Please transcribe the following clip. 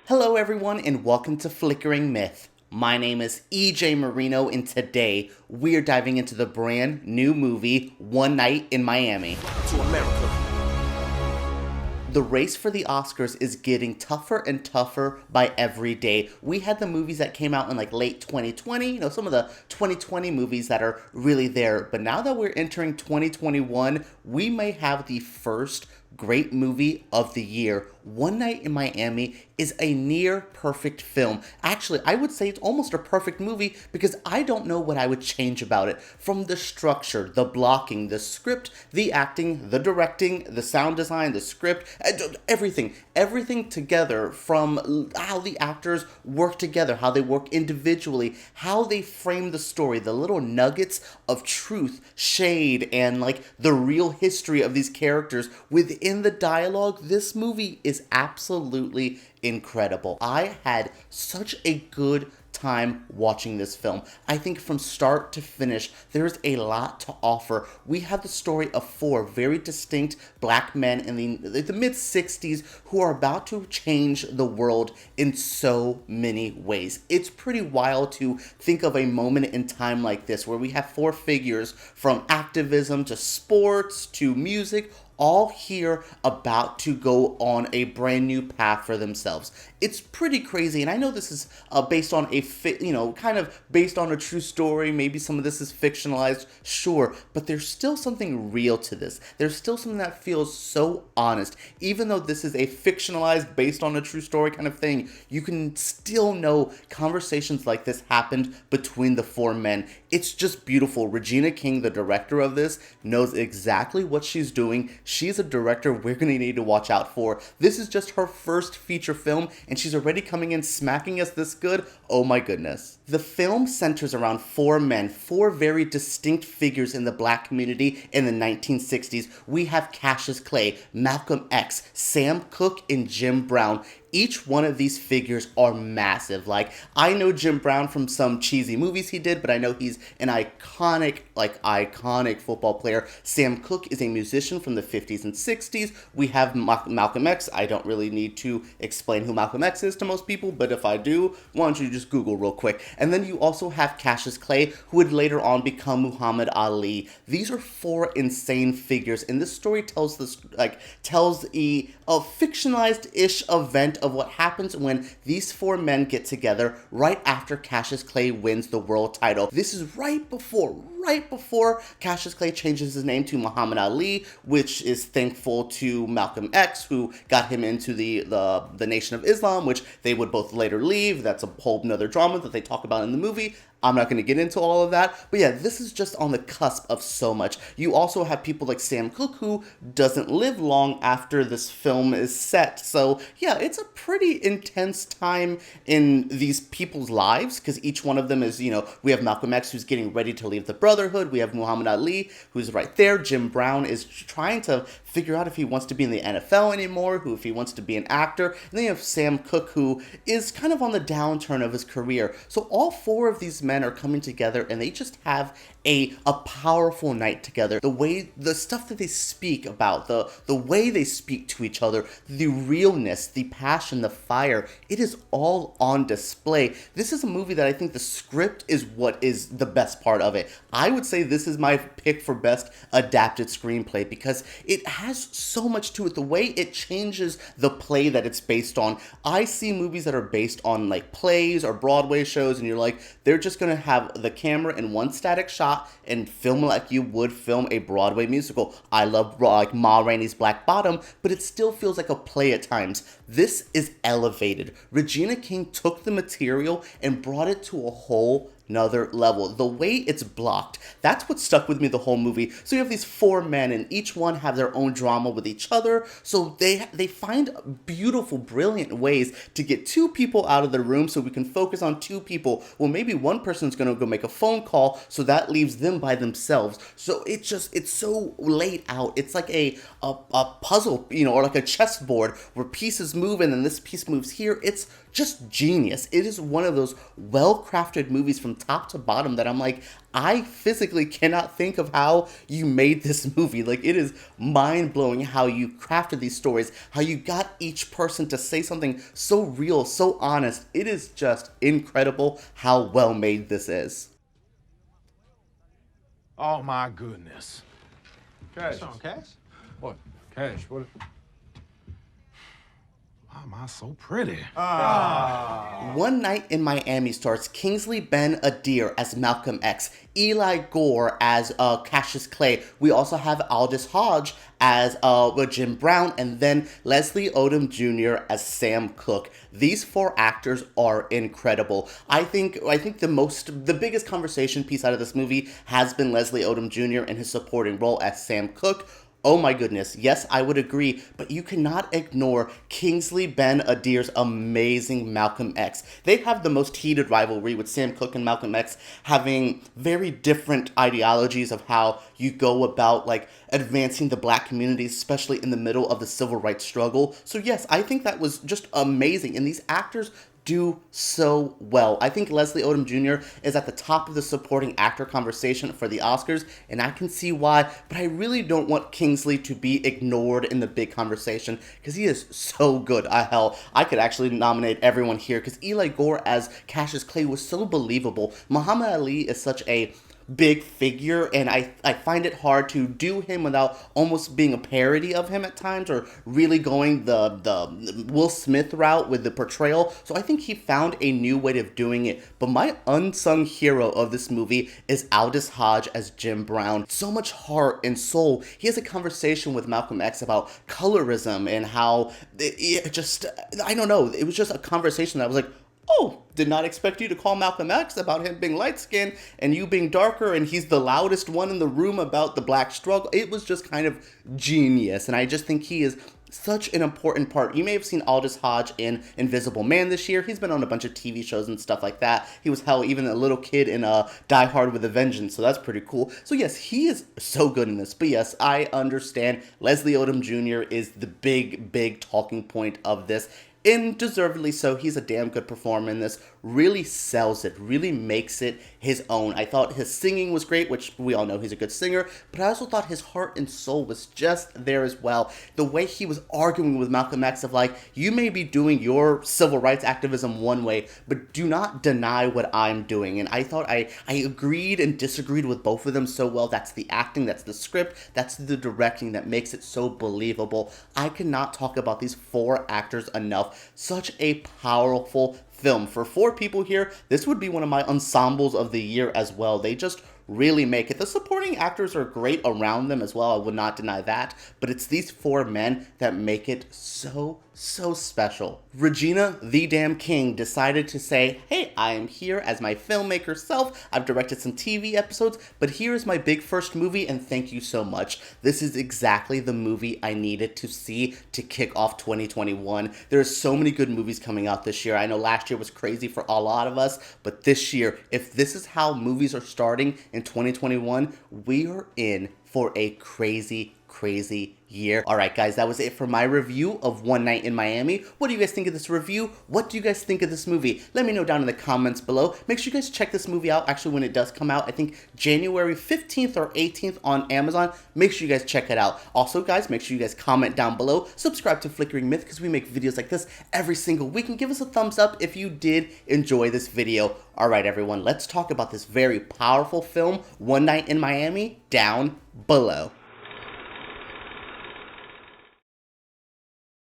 Hello everyone and welcome to Flickering Myth. My name is EJ Marino and today we're diving into the brand new movie, One Night in Miami. To America. The race for the Oscars is getting tougher and tougher by every day. We had the movies that came out in like late 2020, some of the 2020 movies that are really there. But now that we're entering 2021, we may have the first great movie of the year. One Night in Miami is a near perfect film. Actually, I would say it's almost a perfect movie because I don't know what I would change about it. From the structure, the blocking, the script, the acting, the directing, the sound design, the script, everything together, from how the actors work together, how they work individually, how they frame the story, the little nuggets of truth, shade, and like the real history of these characters within the dialogue. This movie is absolutely incredible. I had such a good time watching this film. I think from start to finish, there's a lot to offer. We have the story of four very distinct black men in the mid-60s who are about to change the world in so many ways. It's pretty wild to think of a moment in time like this where we have four figures from activism to sports to music, all here about to go on a brand new path for themselves. It's pretty crazy, and I know this is based on kind of based on a true story. Maybe some of this is fictionalized, sure, but there's still something real to this. There's still something that feels so honest. Even though this is a fictionalized, based on a true story kind of thing, you can still know conversations like this happened between the four men. It's just beautiful. Regina King, the director of this, knows exactly what she's doing. She's a director we're going to need to watch out for. This is just her first feature film, and she's already coming in smacking us this good. Oh my goodness. The film centers around four men, four very distinct figures in the black community in the 1960s. We have Cassius Clay, Malcolm X, Sam Cooke, and Jim Brown. Each one of these figures are massive. Like, I know Jim Brown from some cheesy movies he did, but I know he's an iconic football player. Sam Cooke is a musician from the 50s and 60s. We have Malcolm X. I don't really need to explain who Malcolm X is to most people, but if I do, why don't you just Google real quick. And then you also have Cassius Clay, who would later on become Muhammad Ali. These are four insane figures, and this story tells a fictionalized-ish event of what happens when these four men get together right after Cassius Clay wins the world title. This is right before Cassius Clay changes his name to Muhammad Ali, which is thankful to Malcolm X, who got him into the Nation of Islam, which they would both later leave. That's a whole nother drama that they talk about in the movie. I'm not going to get into all of that, but yeah, this is just on the cusp of so much. You also have people like Sam Cooke, who doesn't live long after this film is set. So yeah, it's a pretty intense time in these people's lives, because each one of them is, we have Malcolm X, who's getting ready to leave the Brotherhood. We have Muhammad Ali, who's right there. Jim Brown is trying to figure out if he wants to be in the NFL anymore, if he wants to be an actor. And then you have Sam Cooke, who is kind of on the downturn of his career. So all four of these men are coming together, and they just have a powerful night together. The stuff that they speak about, the way they speak to each other, the realness, the passion, the fire, it is all on display. This is a movie that I think the script is what is the best part of it. I would say this is my pick for best adapted screenplay because it has so much to it. The way it changes the play that it's based on. I see movies that are based on like plays or Broadway shows, and you're like, they're just gonna have the camera in one static shot and film like you would film a Broadway musical. I love like Ma Rainey's Black Bottom, but it still feels like a play at times. This is elevated. Regina King took the material and brought it to a whole another level. The way it's blocked, that's what stuck with me the whole movie. So you have these four men, and each one have their own drama with each other. So they find beautiful, brilliant ways to get two people out of the room so we can focus on two people. Well, maybe one person's gonna go make a phone call, so that leaves them by themselves. So it's so laid out. It's like a puzzle, or like a chessboard where pieces move, and then this piece moves here. It's just genius. It is one of those well-crafted movies from top to bottom that I'm like, I physically cannot think of how you made this movie. Like, it is mind-blowing how you crafted these stories, how you got each person to say something so real, so honest. It is just incredible how well made this is. Oh my goodness. Cash. What's wrong, Cash? What? Cash, what? Why am I so pretty? One Night in Miami stars Kingsley Ben-Adir as Malcolm X, Eli Goree as Cassius Clay. We also have Aldis Hodge as Jim Brown, and then Leslie Odom Jr. as Sam Cooke. These 4 actors are incredible. I think the biggest conversation piece out of this movie has been Leslie Odom Jr. in his supporting role as Sam Cooke. Oh my goodness, yes, I would agree, but you cannot ignore Kingsley Ben-Adir's amazing Malcolm X. They have the most heated rivalry, with Sam Cooke and Malcolm X having very different ideologies of how you go about, like, advancing the black community, especially in the middle of the civil rights struggle. So yes, I think that was just amazing, and these actors do so well. I think Leslie Odom Jr. is at the top of the supporting actor conversation for the Oscars, and I can see why, but I really don't want Kingsley to be ignored in the big conversation, because he is so good. Hell, I could actually nominate everyone here, because Eli Goree as Cassius Clay was so believable. Muhammad Ali is such a big figure, and I find it hard to do him without almost being a parody of him at times, or really going the Will Smith route with the portrayal. So I think he found a new way of doing it. But my unsung hero of this movie is Aldis Hodge as Jim Brown. So much heart and soul. He has a conversation with Malcolm X about colorism and how it just, I don't know, it was just a conversation that was like, oh, did not expect you to call Malcolm X about him being light-skinned and you being darker, and he's the loudest one in the room about the black struggle. It was just kind of genius, and I just think he is such an important part. You may have seen Aldis Hodge in Invisible Man this year. He's been on a bunch of TV shows and stuff like that. He was, hell, even a little kid in Die Hard with a Vengeance, so that's pretty cool. So yes, he is so good in this. But yes, I understand Leslie Odom Jr. is the big talking point of this. And deservedly so. He's a damn good performer in this. Really sells it. Really makes it his own. I thought his singing was great, which we all know he's a good singer. But I also thought his heart and soul was just there as well. The way he was arguing with Malcolm X of like, you may be doing your civil rights activism one way, but do not deny what I'm doing. And I thought I agreed and disagreed with both of them so well. That's the acting, that's the script, that's the directing that makes it so believable. I cannot talk about these 4 actors enough. Such a powerful film. For 4 people here, this would be one of my ensembles of the year as well. They just really make it. The supporting actors are great around them as well, I would not deny that, but it's these 4 men that make it so special. Regina the Damn King decided to say, hey, I am here as my filmmaker self. I've directed some TV episodes, but here is my big first movie, and thank you so much. This is exactly the movie I needed to see to kick off 2021. There are so many good movies coming out this year. I know last year was crazy for a lot of us, but this year, if this is how movies are starting in 2021, we are in for a crazy year. Alright guys, that was it for my review of One Night in Miami. What do you guys think of this review? What do you guys think of this movie? Let me know down in the comments below. Make sure you guys check this movie out actually when it does come out. I think January 15th or 18th on Amazon. Make sure you guys check it out. Also guys, make sure you guys comment down below. Subscribe to Flickering Myth because we make videos like this every single week, and give us a thumbs up if you did enjoy this video. Alright everyone, let's talk about this very powerful film, One Night in Miami, down below.